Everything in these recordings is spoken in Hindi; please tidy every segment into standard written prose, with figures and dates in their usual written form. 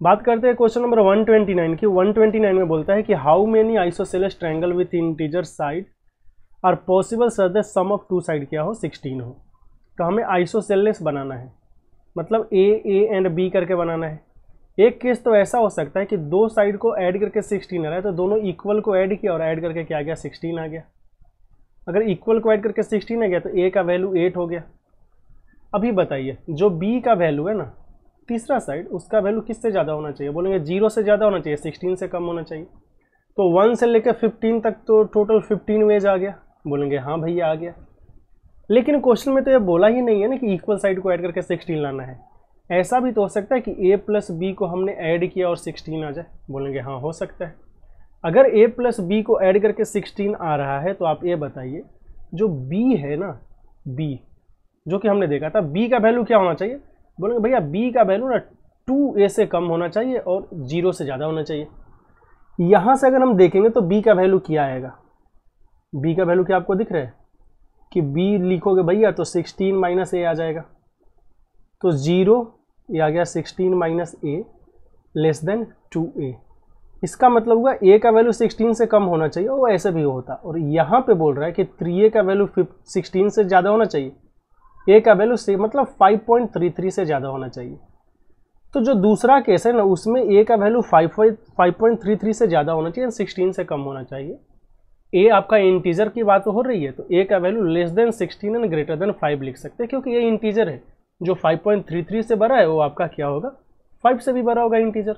बात करते हैं क्वेश्चन नंबर 129 की। 129 में बोलता है कि how many isosceles triangle with integer side are possible such that sum of two side क्या हो 16 हो। तो हमें आइसोसेलेस बनाना है, मतलब ए एंड बी करके बनाना है। एक केस तो ऐसा हो सकता है कि दो साइड को ऐड करके 16 आ रहा है, तो दोनों इक्वल को ऐड किया और ऐड करके क्या आ गया 16 आ गया। अगर इक्वल को ऐड करके 16 आ गया तो ए का वैल्यू 8 हो गया। अभी बताइए जो बी का वैल्यू है ना, तीसरा साइड, उसका वैल्यू किससे ज़्यादा होना चाहिए? बोलेंगे 0 से ज़्यादा होना चाहिए, 16 से कम होना चाहिए। तो 1 से लेकर 15 तक तो टोटल 15 वेज आ गया। बोलेंगे हाँ भैया आ गया, लेकिन क्वेश्चन में तो ये बोला ही नहीं है ना कि इक्वल साइड को ऐड करके 16 लाना है। ऐसा भी तो हो सकता है कि a प्लस बी को हमने ऐड किया और 16 आ जाए। बोलेंगे हाँ हो सकता है। अगर a प्लस बी को ऐड करके 16 आ रहा है तो आप ये बताइए जो b है ना, b जो कि हमने देखा था, b का वैल्यू क्या होना चाहिए? बोलेंगे भैया b का वैल्यू ना 2a से कम होना चाहिए और 0 से ज़्यादा होना चाहिए। यहाँ से अगर हम देखेंगे तो b का वैल्यू क्या आएगा? b का वैल्यू क्या आपको दिख रहा है कि b लिखोगे भैया तो 16 माइनस a आ जाएगा, तो 0 ये आ गया 16 minus a less than 2a। इसका मतलब हुआ a का वैल्यू 16 से कम होना चाहिए, वो ऐसे भी होता। और यहाँ पे बोल रहा है कि 3a का वैल्यू 16 से ज़्यादा होना चाहिए, a का वैल्यू से मतलब 5.33 से ज़्यादा होना चाहिए। तो जो दूसरा केस है ना, उसमें a का वैल्यू 5.33 से ज़्यादा होना चाहिए, 16 से कम होना चाहिए। a आपका इंटीजर की बात हो रही है तो a का value less than 16 and greater than 5 लिख सकते हैं, क्योंकि ये इंटीजर है। जो 5.33 से बड़ा है वो आपका क्या होगा, 5 से भी बड़ा होगा इंटीजर।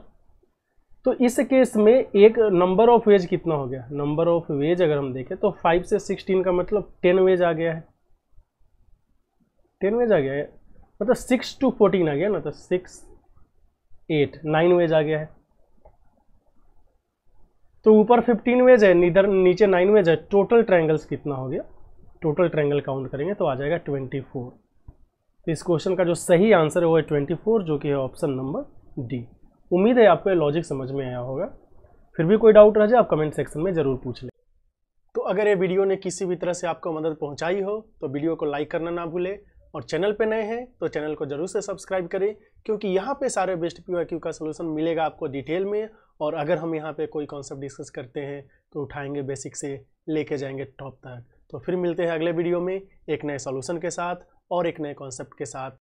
तो इस केस में एक नंबर ऑफ वेज कितना हो गया? नंबर ऑफ वेज अगर हम देखें तो 5 से 16 का मतलब 10 वेज आ गया है। 10 वेज आ गया है, मतलब 6 to 14 आ गया ना, तो 6 8 9 वेज आ गया है। तो ऊपर 15 वेज है, नीचे 9 वेज है। टोटल ट्रायंगल्स कितना हो गया? टोटल ट्रायंगल काउंट करेंगे तो आ जाएगा 24। तो इस क्वेश्चन का जो सही आंसर है वो है 24, जो कि है ऑप्शन नंबर डी। उम्मीद है आपको ये लॉजिक समझ में आया होगा। फिर भी कोई डाउट रह जाए आप कमेंट सेक्शन में ज़रूर पूछ लें। तो अगर ये वीडियो ने किसी भी तरह से आपको मदद पहुंचाई हो तो वीडियो को लाइक करना ना भूलें, और चैनल पे नए हैं तो चैनल को जरूर से सब्सक्राइब करें, क्योंकि यहाँ पे सारे बेस्ट PYQ का सोल्यूशन मिलेगा आपको डिटेल में। और अगर हम यहाँ पे कोई कॉन्सेप्ट डिस्कस करते हैं तो उठाएंगे बेसिक से लेके जाएंगे टॉप तक। तो फिर मिलते हैं अगले वीडियो में एक नए सॉल्यूशन के साथ और एक नए कॉन्सेप्ट के साथ।